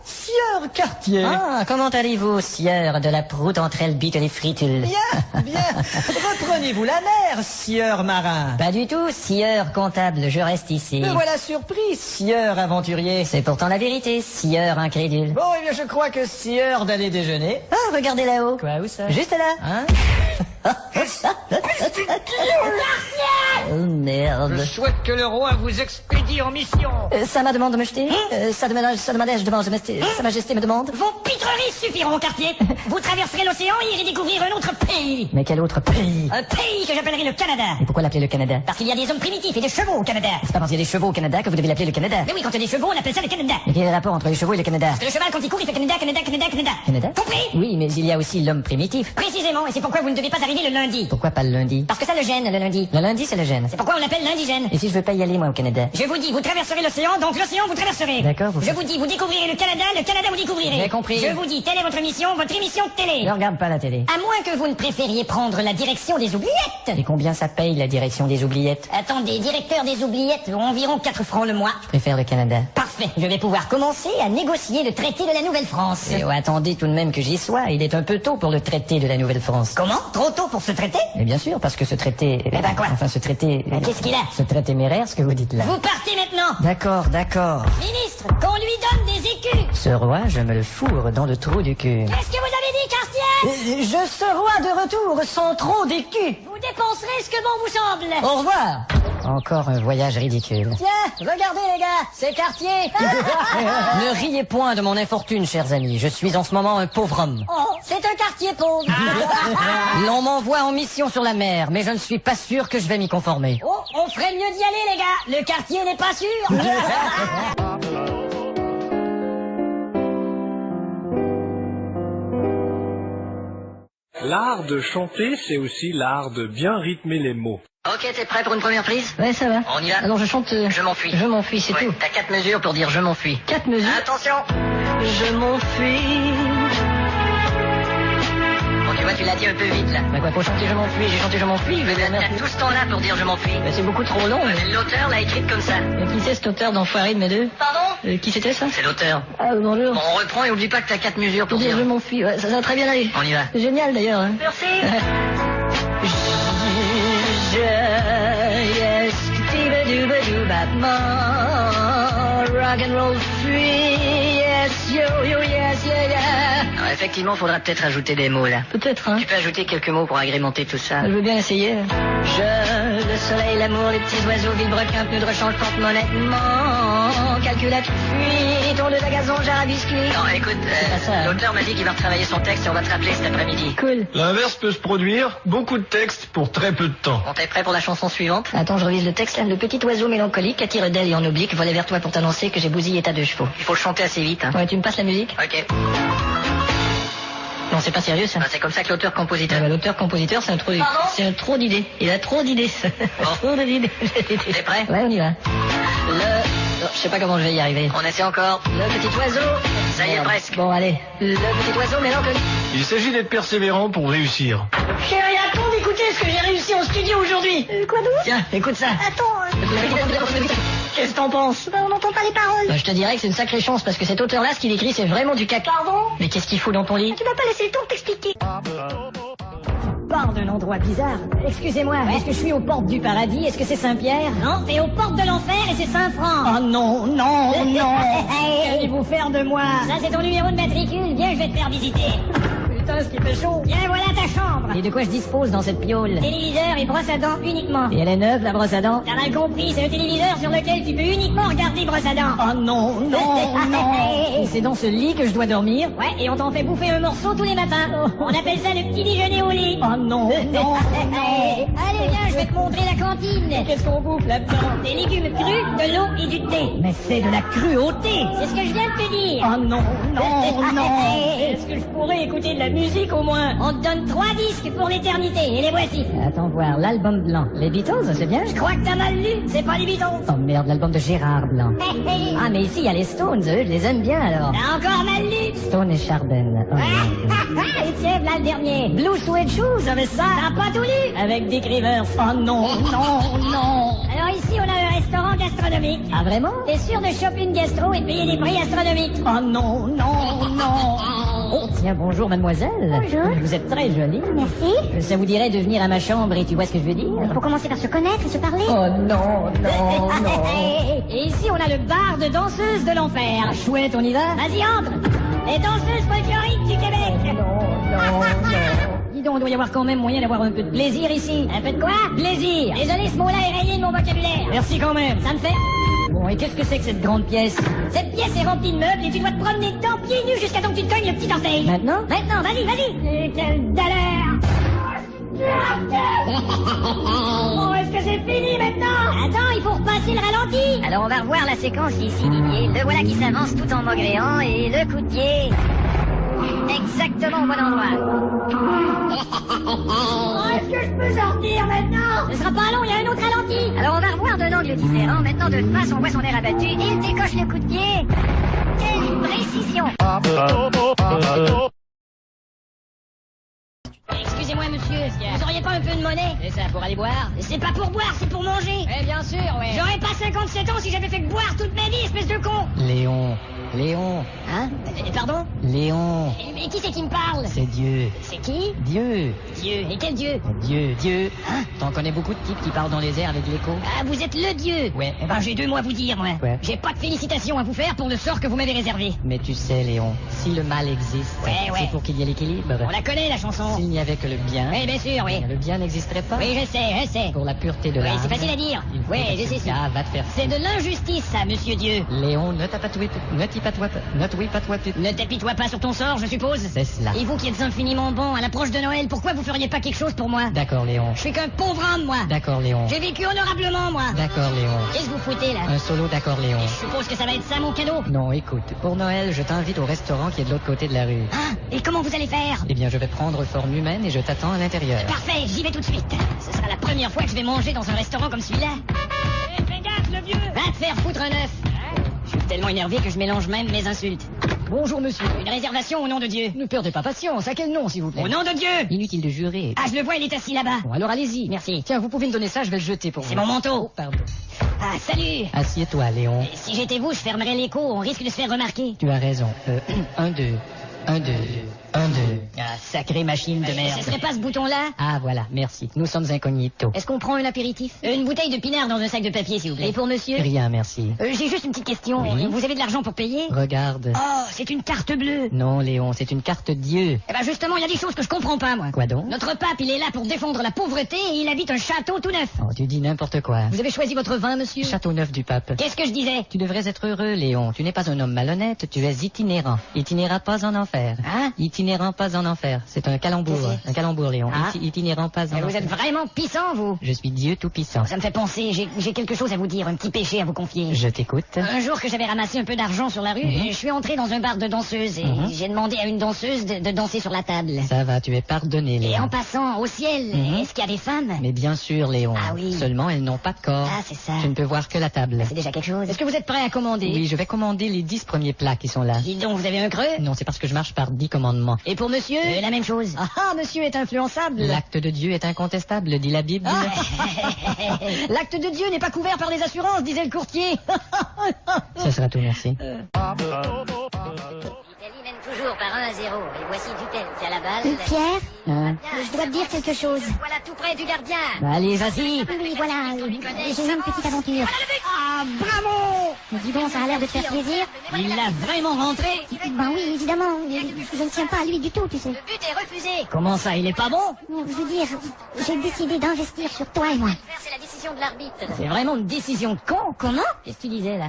Sieur Cartier. Ah, comment allez-vous, sieur de la proute entre elles bites les fritules? Bien, bien. Reprenez-vous la mer, sieur marin. Pas du tout, sieur comptable, je reste ici. Me voilà surpris, sieur aventurier. C'est pourtant la vérité, sieur incrédule. Bon, eh bien, je crois que c'est heure d'aller déjeuner. Ah, regardez là-haut. Quoi, où ça? Juste là. Hein? Oh merde. Je souhaite que le roi vous expédie en mission. Ça m'a demande de me jeter. Ça demandait, je demande, Sa Majesté me demande. Vos pitreries suffiront, Cartier. Vous traverserez l'océan et irez découvrir un autre pays. Mais quel autre pays? Un pays que j'appellerai le Canada. Et pourquoi l'appeler le Canada? Parce qu'il y a des hommes primitifs et des chevaux au Canada. C'est pas parce qu'il y a des chevaux au Canada que vous devez l'appeler le Canada. Mais oui, quand il y a des chevaux, on appelle ça le Canada. Mais quel est le rapport entre les chevaux et le Canada? Parce que le cheval, quand il court, il fait Canada, Canada, Canada, Canada. Canada? Compris? Oui, mais il y a aussi l'homme primitif. Précisément, et c'est pourquoi vous ne devez pas arriver le lundi. Pourquoi pas le lundi? Parce que ça le gêne, le lundi. Le lundi, c'est le gène. C'est pourquoi on l'appelle l'indigène. Et si je veux pas y aller, moi, au Canada? Je vous dis, vous traverserez l'océan, donc l'océan vous traverserez. D'accord, Je vous dis, vous découvrirez le Canada vous découvrirez. J'ai compris. Je vous dis, telle est votre mission, votre émission de télé. Je regarde pas la télé. À moins que vous ne préfériez prendre la direction des oubliettes. Et combien ça paye, la direction des oubliettes? Attendez, directeur des oubliettes, environ 4 francs le mois. Je préfère le Canada. Parfait, je vais pouvoir commencer à négocier le traité de la Nouvelle-France. Et attendez tout de même que j'y sois. Il est un peu tôt pour le traité de la Nouvelle-France. Comment? Trop tôt pour ce traité? Mais bien sûr, parce que ce traité... Eh ben quoi? Enfin, ce traité... Qu'est-ce qu'il a? Ce traité téméraire, ce que vous dites là. Vous partez maintenant. D'accord, d'accord. Ministre, qu'on lui donne des écus. Ce roi, je me le fourre dans le trou du cul. Qu'est-ce que vous avez dit, Cartier? Je serai de retour sans trop d'écus. Vous dépenserez ce que bon vous semble. Au revoir. Encore un voyage ridicule. Tiens, regardez les gars, c'est Cartier. Ne riez point de mon infortune, chers amis. Je suis en ce moment un pauvre homme. Oh, c'est un quartier pauvre. L'on m'envoie en mission sur la mer, mais je ne suis pas sûr que je vais m'y conformer. Oh, on ferait mieux d'y aller les gars. Le quartier n'est pas sûr. L'art de chanter, c'est aussi l'art de bien rythmer les mots. Ok, t'es prêt pour une première prise? Ouais, ça va. On y va. Alors je chante... Je m'enfuis. Je m'enfuis, c'est Ouais, tout. T'as 4 mesures pour dire je m'enfuis. 4 mesures. Attention. Je m'enfuis. Bon, tu vois, tu l'as dit un peu vite, là. Bah quoi, pour chanter je m'enfuis, j'ai chanté je m'enfuis. Mais t'as tout ce temps-là pour dire je m'enfuis. Bah c'est beaucoup trop long. L'auteur l'a écrite comme ça. Qui c'est cet auteur d'enfoiré de mes deux? Pardon? Qui c'était ça? C'est l'auteur. Ah bonjour. Bon, on reprend et oublie pas que t'as 4 mesures pour Pour dire dire... je m'enfuis, ouais, ça va très bien aller. On y va. C'est génial d'ailleurs. Hein. Merci. Yes, rock and roll free, yes, yo, yes, yeah. Alors, effectivement, faudra peut-être ajouter des mots, là. Peut-être, hein. Tu peux ajouter quelques mots pour agrémenter tout ça. Je veux bien essayer. Le soleil, l'amour, les petits oiseaux, vilebrequin, pneu de rechange, porte-monnaie, calculatrice, fuite, tour de gazon, jarre à biscuits. Non, écoute, pas ça, hein. l'auteur m'a dit qu'il va retravailler son texte et on va te rappeler cet après-midi. Cool. L'inverse peut se produire, beaucoup de textes pour très peu de temps. On t'es prêt pour la chanson suivante? Attends, je revise le texte là. Le petit oiseau mélancolique attire d'elle et en oblique volait vers toi pour t'annoncer que j'ai bousillé ta 2 chevaux. Il faut le chanter assez vite, hein. Ouais, tu me passes la musique? Ok. Non, c'est pas sérieux ça. Ben, c'est comme ça que l'auteur-compositeur... L'auteur-compositeur, c'est un trop... Pardon? C'est un trop d'idées. Il a trop d'idées. Trop d'idées. T'es prêt? Ouais, on y va. Je sais pas comment je vais y arriver. On essaie encore. Le petit oiseau. Ça y est, Merde. presque. Bon, allez. Le petit oiseau mélancolique. Il s'agit d'être persévérant pour réussir. Chérie, attends d'écouter ce que j'ai réussi en studio aujourd'hui. Quoi donc? Tiens, écoute ça. Attends, Qu'est-ce que t'en penses? on n'entend pas les paroles. Bah, je te dirais que c'est une sacrée chance parce que cet auteur-là, ce qu'il écrit, c'est vraiment du caca. Pardon? Mais qu'est-ce qu'il fout dans ton lit? Tu m'as pas laissé le temps de t'expliquer. Part d'un endroit bizarre. Excusez-moi, est-ce que je suis aux portes du paradis? Est-ce que c'est Saint-Pierre? Non, c'est aux portes de l'enfer et c'est Saint-Franc. Oh non, non, non. Qu'allez-vous faire de moi? Ça, c'est ton numéro de matricule. Viens, je vais te faire visiter. Putain, ce qui fait chaud. Viens, voilà ta chambre. Et de quoi je dispose dans cette piole? Téléviseur et brosse à dents uniquement. Et elle est neuve, la brosse à dents? T'as mal compris, c'est un téléviseur sur lequel tu peux uniquement regarder brosse à dents. Oh non, non, non. Et c'est dans ce lit que je dois dormir? Ouais, et on t'en fait bouffer un morceau tous les matins. On appelle ça le petit déjeuner au lit. Oh non, non, non. Allez, viens, je vais te montrer la cantine. Qu'est-ce qu'on bouffe là-dedans? Des légumes crus, de l'eau et du thé. Mais c'est de la cruauté. C'est ce que je viens de te dire. Oh non, non, non. Est-ce que je pourrais écouter de la musique au moins? On te donne 3 disques pour l'éternité, et les voici. Attends voir, l'album blanc. Les Beatles, c'est bien? Je crois que t'as mal lu, c'est pas les Beatles. Oh merde, l'album de Gérard Blanc. Ah mais ici, il y a les Stones, eux, je les aime bien alors. T'as encore mal lu? Stone et Chardin. Oh, et tiens, là le dernier. Blue Suede Shoes, avec ça. T'as pas tout lu? Avec Dick Rivers. Oh non, non, non. Alors ici, on a un restaurant gastronomique. astronomiques. Ah vraiment? T'es sûr de choper une gastro et de payer des prix astronomiques? Oh non, non, non. Oh tiens, bonjour mademoiselle. Bonjour. Vous êtes très jolie. Merci. Ça vous dirait de venir à ma chambre et tu vois ce que je veux dire? Pour commencer par se connaître et se parler. Oh non, non, non. Et ici, on a le bar de danseuses de l'enfer. Chouette, on y va? Vas-y, entre. Les danseuses folkloriques du Québec. Non, non. Dis donc, il doit y avoir quand même moyen d'avoir un peu de plaisir ici. Un peu de quoi? Plaisir. Désolé, ce mot-là est rayé de mon vocabulaire. Merci quand même. Ça me fait... Bon, et qu'est-ce que c'est que cette grande pièce? Cette pièce est remplie de meubles et tu dois te promener dedans pieds nus jusqu'à temps que tu te cognes le petit orteil. Maintenant? Maintenant, vas-y. Quelle galère. Oh, est-ce que c'est fini maintenant? Attends, il faut repasser le ralenti. Alors on va revoir la séquence ici, Didier. Le voilà qui s'avance tout en maugréant et le coup de pied exactement au bon endroit. Oh, est-ce que je peux sortir maintenant? Ce sera pas long, il y a un autre ralenti. Alors on va revoir d'un angle différent. Maintenant de face, on voit son air abattu et il décoche le coup de pied. Quelle précision. Excusez-moi, monsieur, vous auriez pas un peu de monnaie? Et ça, pour aller boire? C'est pas pour boire, c'est pour manger. Eh bien sûr, ouais. J'aurais pas 57 ans si j'avais fait que boire toute ma vie, espèce de con. Léon, Hein? Pardon? Léon, Mais qui c'est qui me parle? c'est Dieu. C'est qui? Dieu, Dieu. Et quel Dieu? Dieu. Hein? T'en connais beaucoup de types qui parlent dans les airs avec l'écho? Ah, vous êtes le Dieu. Ouais. Eh ben, j'ai deux mots à vous dire, moi. Ouais. J'ai pas de félicitations à vous faire pour le sort que vous m'avez réservé. Mais tu sais, Léon, si le mal existe, Ouais. c'est pour qu'il y ait l'équilibre. On la connaît, la chanson. S'il n'y avait que le bien, Oui, bien sûr, oui. le bien n'existerait pas. Oui, je sais. Pour la pureté de Oui, l'âme. c'est facile à dire. il faut Oui, que je sais tu- ça. Ah, va te faire. C'est de l'injustice, ça, monsieur Dieu. Léon, ne t'apatoie pas, ne t'y patoie pas, ne t'y patoie pas. Ne t'apitoie pas sur ton sort, je suppose. C'est cela. Et vous qui êtes infiniment bon, à l'approche de Noël, pourquoi vous feriez pas quelque chose pour moi? D'accord, Léon. Je suis qu'un pauvre homme, moi. D'accord, Léon. J'ai vécu honorablement, moi. D'accord, Léon. Qu'est-ce que vous foutez, là? Un solo d'accord, Léon. Je suppose que ça va être ça, mon cadeau. Non, écoute, pour Noël, je t'invite au restaurant qui est de l'autre côté de la rue. Ah, et comment vous allez faire? Eh bien, je vais prendre forme humaine et je t'attends à l'intérieur. Parfait, j'y vais tout de suite. Ce sera la première fois que je vais manger dans un restaurant comme celui-là. Fais gaffe, le vieux! Va te faire foutre un œuf. Je suis tellement énervé que je mélange même mes insultes. Bonjour monsieur. Une réservation au nom de Dieu. Ne perdez pas patience. À quel nom, s'il vous plaît? Au nom de Dieu! Inutile de jurer. Ah, je le vois, il est assis là-bas. Bon, alors allez-y. Merci. Tiens, vous pouvez me donner ça, je vais le jeter pour vous. C'est mon manteau. Oh, pardon. Ah, salut! Assieds-toi, Léon. Et si j'étais vous, je fermerais l'écho, on risque de se faire remarquer. Tu as raison. 1, 2. 1, 2. 1, 2. Ah, sacrée machine de merde. Ce serait pas ce bouton-là? Ah, voilà, merci. Nous sommes incognito. Est-ce qu'on prend un apéritif? Une bouteille de pinard dans un sac de papier, s'il vous plaît. Et pour monsieur? Rien, merci. J'ai juste une petite question. Oui. Vous avez de l'argent pour payer? Regarde. Oh, c'est une carte bleue. Non, Léon, c'est une carte Dieu. Eh ben justement, il y a des choses que je comprends pas, moi. Quoi donc? Notre pape, il est là pour défendre la pauvreté et il habite un château tout neuf. Oh, tu dis n'importe quoi. Vous avez choisi votre vin, monsieur? Château neuf du pape. Qu'est-ce que je disais? Tu devrais être heureux, Léon. Tu n'es pas un homme malhonnête, tu es itinérant. Itinérant pas en enfer. Hein? Itinérant pas en enfer. C'est un calembour. Qu'est-ce que c'est? Un calembour, Léon. Ah. Itinérant pas en Vous enfer. êtes vraiment pissant, vous. Je suis Dieu tout-puissant. Ça me fait penser, j'ai quelque chose à vous dire, un petit péché à vous confier. Je t'écoute. Un jour que j'avais ramassé un peu d'argent sur la rue, je suis entré dans un bar de danseuses et j'ai demandé à une danseuse de danser sur la table. Ça va, tu es pardonné, Et Léon. en passant au ciel, est-ce qu'il y a des femmes? Mais bien sûr, Léon. Ah oui. Seulement, elles n'ont pas de corps. Ah, c'est ça. Tu ne peux voir que la table. C'est déjà quelque chose. Est-ce que vous êtes prêt à commander? Oui, je vais commander les 10 premiers plats qui sont là. Dis donc, vous avez un creux? Non, c'est parce que je marche par 10 commandements. Et pour monsieur? La même chose. Ah, monsieur est influençable. L'acte de Dieu est incontestable, dit la Bible. L'acte de Dieu n'est pas couvert par les assurances, disait le courtier. Ce sera tout, merci. L'Italie mène toujours par 1-0. Et voici Dutel qui a la balle. Pierre, Hein? je dois te dire quelque chose. Voilà tout près du gardien. Allez, vas-y. Oui, voilà, j'ai eu une petite aventure. Ah, bravo! Dis donc, ça a l'air de te faire plaisir. Il l'a vraiment rentré. Ben oui, évidemment, je ne tiens pas à lui du tout, tu sais. Le but est refusé. Comment ça, il est pas bon? Je veux dire, j'ai décidé d'investir sur toi et moi. C'est la décision de l'arbitre. C'est vraiment une décision de con. Comment? Qu'est-ce que tu disais, là?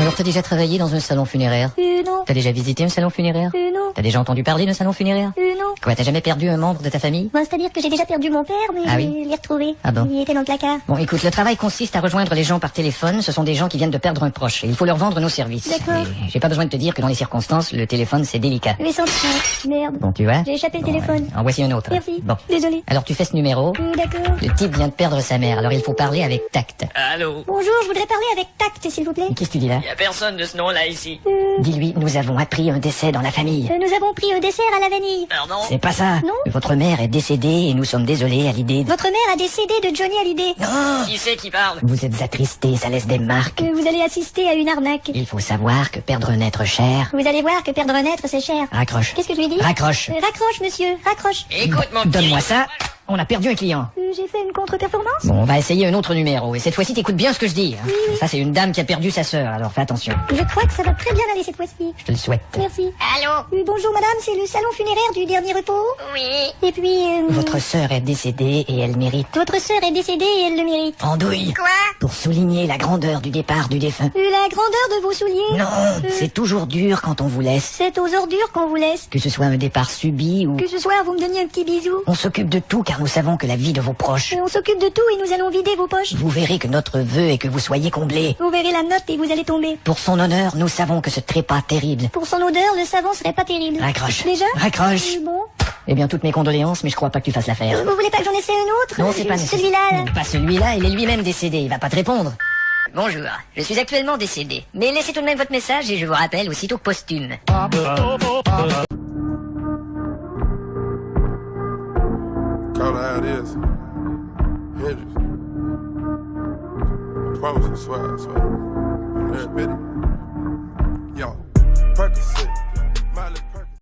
Alors, t'as déjà travaillé dans un salon funéraire? Non, T'as déjà visité un salon funéraire? non, T'as déjà entendu parler d'un salon funéraire? non. Quoi, t'as jamais perdu un membre de ta famille? Ben, c'est-à-dire que j'ai déjà perdu mon père, mais Ah je oui? l'ai retrouvé. Ah bon? Il était dans le placard. Bon, écoute, le travail consiste à rejoindre les gens par téléphone. Ce sont des gens qui viennent de perdre un proche. Et il faut leur vendre nos services. D'accord. Et j'ai pas besoin de te dire que dans les circonstances, le téléphone, c'est délicat. Mais sans train. Merde. Bon, tu vois? J'ai échappé le téléphone. En voici un autre. Merci. Bon. Désolé. Alors, tu fais ce numéro. D'accord. Le type vient de perdre sa mère. Alors, il faut parler avec tact. Allô? Bonjour, je voudrais parler avec tact, s'il vous plaît. Qu'est-ce que tu dis là? Y a personne de ce nom-là ici. Dis-lui, nous avons appris un décès dans la famille. Nous avons pris au dessert à la vanille. C'est pas ça. Non. Votre mère est décédée et nous sommes désolés à l'idée de... Votre mère a décédé de Johnny Hallyday. Qui c'est qui parle? Vous êtes attristé, ça laisse des marques. Vous allez assister à une arnaque. Il faut savoir que perdre un être cher... Vous allez voir que perdre un être, c'est cher. Raccroche. Qu'est-ce que je lui dis? Raccroche. Raccroche, monsieur, raccroche. Écoute, mon petit... Donne-moi ça. On a perdu un client. J'ai fait une contre-performance? Bon, on va essayer un autre numéro. Et cette fois-ci, t'écoutes bien ce que je dis. Hein. Oui. Ça, c'est une dame qui a perdu sa sœur, alors fais attention. Je crois que ça va très bien aller cette fois-ci. Je te le souhaite. Merci. Allô? Bonjour madame, c'est le salon funéraire du dernier repos. Oui. Et puis... Votre sœur est décédée et elle mérite... Votre sœur est décédée et elle le mérite. Andouille. Quoi? Pour souligner la grandeur du départ du défunt. La grandeur de vos souliers. Non, c'est toujours dur quand on vous laisse. C'est aux ordures qu'on vous laisse. Que ce soit un départ subi ou... Que ce soir vous me donniez un petit bisou. On s'occupe de tout car nous savons que la vie de vos proches... On s'occupe de tout et nous allons vider vos poches. Vous verrez que notre vœu est que vous soyez comblés. Vous verrez la note et vous allez tomber. Pour son honneur, nous savons que ce trépas terrible... Pour son odeur, le savon serait pas terrible. Raccroche. Déjà? Raccroche. Bon. Eh bien, toutes mes condoléances, mais je crois pas que tu fasses l'affaire. Vous voulez pas que j'en essaie un autre? Non, c'est pas nécessaire. Celui-là, là. Pas celui-là, il est lui-même décédé, il va pas te répondre. Bonjour, je suis actuellement décédé. Mais laissez tout de même votre message et je vous rappelle aussitôt posthume. Call it how it is. Hendrix. I promise, I swear, I swear. You heard, Betty? Yo, Percocet,